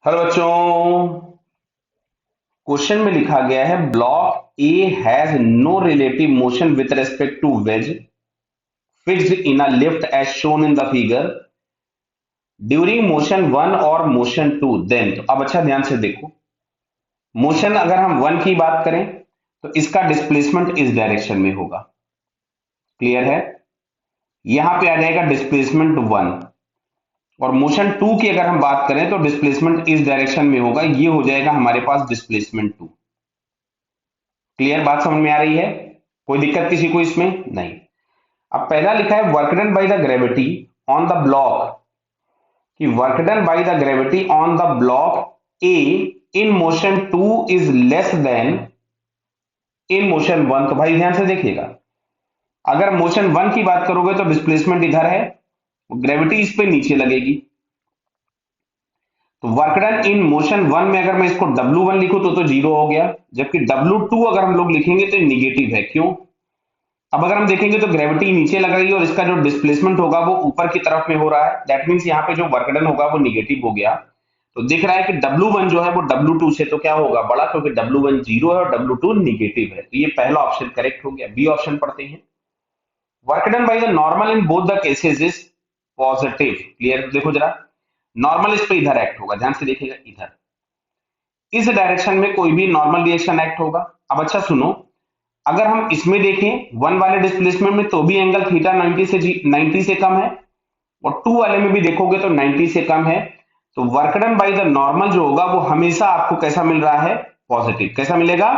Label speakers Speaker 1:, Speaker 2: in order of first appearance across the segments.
Speaker 1: Hello बच्चों। Question में लिखा गया है block A has no relative motion with respect to wedge fixed in a lift as shown in the figure during motion one और motion two then. तो अब अच्छा ध्यान से देखो, मोशन अगर हम वन की बात करें तो इसका डिस्प्लेसमेंट इस डायरेक्शन में होगा। क्लियर है? यहां पे आ जाएगा डिस्प्लेसमेंट वन। और मोशन टू की अगर हम बात करें तो डिस्प्लेसमेंट इस डायरेक्शन में होगा, ये हो जाएगा हमारे पास डिस्प्लेसमेंट टू। क्लियर? बात समझ में आ रही है? कोई दिक्कत किसी को इसमें? नहीं। अब पहला लिखा है work done by the gravity on the block, कि work done by the gravity on the block A in motion two is less than in motion one. तो भाई ध्यान से देखिएगा, अगर मोशन वन की बात करोगे तो डिस्प्लेसमेंट इधर है, ग्रेविटी इस पे नीचे लगेगी। तो work done in motion one में अगर मैं इसको W1 लिखूं तो जीरो हो गया, जबकि W2 अगर हम लोग लिखेंगे तो निगेटिव है। क्यों? अब अगर हम देखेंगे तो ग्रेविटी नीचे लग रही है और इसका जो डिस्प्लेसमेंट होगा वो ऊपर की तरफ में हो रहा है। दैट मींस यहाँ पे जो वर्क डन होगा वो निगेटिव हो गया। तो दिख रहा है कि W1 जो है वो W2 से तो क्या होगा, बड़ा, क्योंकि W1 जीरो है और W2 निगेटिव है। तो ये पहला ऑप्शन करेक्ट हो गया। बी ऑप्शन पढ़ते हैं। Work done by the normal in both the cases is positive. Clear? देखो जरा, नॉर्मल इस पे इधर एक्ट होगा, ध्यान से देखिएगा, इधर इस डायरेक्शन में कोई भी नॉर्मल रिएक्शन एक्ट होगा। अब अच्छा सुनो, अगर हम इसमें देखें वन वाले डिस्प्लेसमेंट में तो भी एंगल थीटा 90 से कम है, और टू वाले में भी देखोगे तो 90 से कम है। तो work done by the normal जो होगा वो हमेशा आपको कैसा मिल रहा है? पॉजिटिव। कैसा मिलेगा?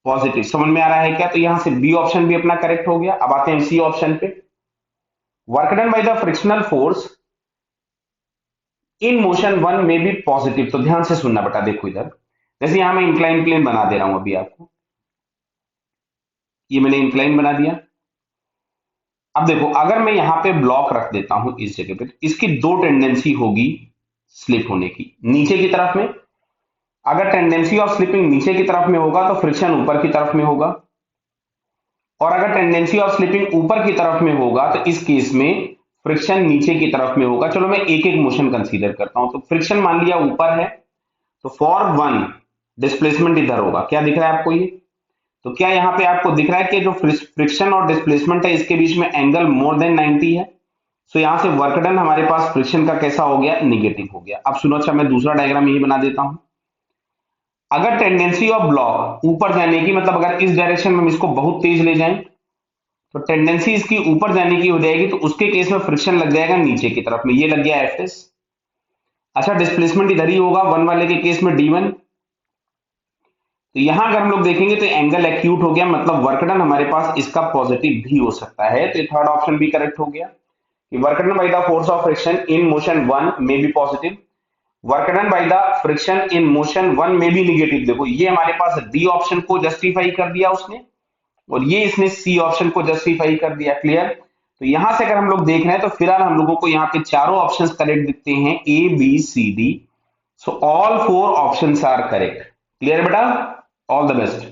Speaker 1: पॉजिटिव। समझ में आ रहा है क्या? तो यहां से बी ऑप्शन भी अपना करेक्ट हो गया। अब आते हैं सी ऑप्शन पे। Work done by the frictional force in motion one में भी पॉजिटिव। तो ध्यान से सुनना बेटा, देखो इधर, जैसे यहां मैं इंक्लाइन प्लेन बना दे रहा हूं अभी आपको, ये मैंने इंक्लाइन बना दिया। अब देखो, अगर मैं यहां पे ब्लॉक रख देता हूं इस जगह पे, तो इसकी दो टेंडेंसी होगी स्लिप होने की। नीचे की तरफ में अगर टेंडेंसी ऑफ स्लिपिंग नीचे की तरफ में होगा तो फ्रिक्शन ऊपर की तरफ में होगा, और अगर टेंडेंसी ऑफ स्लिपिंग ऊपर की तरफ में होगा तो इस केस में फ्रिक्शन नीचे की तरफ में होगा। चलो मैं एक एक मोशन कंसीडर करता हूं। तो फ्रिक्शन मान लिया ऊपर है, तो फॉर वन डिस्प्लेसमेंट इधर होगा। क्या दिख रहा है आपको ये? तो क्या यहाँ पे आपको दिख रहा है कि जो फ्रिक्शन और डिस्प्लेसमेंट है इसके बीच में एंगल मोर देन 90 है। सो यहां से वर्क डन हमारे पास फ्रिक्शन का कैसा हो गया? निगेटिव हो गया। अब सुनो, अच्छा मैं दूसरा डायग्राम यही बना देता हूं। अगर टेंडेंसी ऑफ ब्लॉक ऊपर जाने की, मतलब अगर इस डायरेक्शन में हम इसको बहुत तेज ले जाएं तो टेंडेंसी इसकी ऊपर जाने की हो जाएगी, तो उसके केस में फ्रिक्शन लग जाएगा नीचे की तरफ में, ये लग गया Fs। अच्छा, डिस्प्लेसमेंट इधर ही होगा वन वाले के केस में D1। तो यहां अगर हम लोग देखेंगे तो एंगल एक्यूट हो गया, मतलब वर्क डन हमारे पास इसका पॉजिटिव भी हो सकता है। तो थर्ड ऑप्शन भी करेक्ट हो गया कि work done by the force of friction in motion one में be positive, work done by the friction in motion one में भी निगेटिव। देखो ये हमारे पास डी ऑप्शन को जस्टिफाई कर दिया उसने, और ये इसने सी ऑप्शन को जस्टिफाई कर दिया। क्लियर? तो यहां से अगर हम लोग देख रहे हैं तो फिलहाल हम लोगों को यहाँ पे चारों ऑप्शंस करेक्ट दिखते हैं, A B C D. So all four options are correct. Clear बेटा? All the best.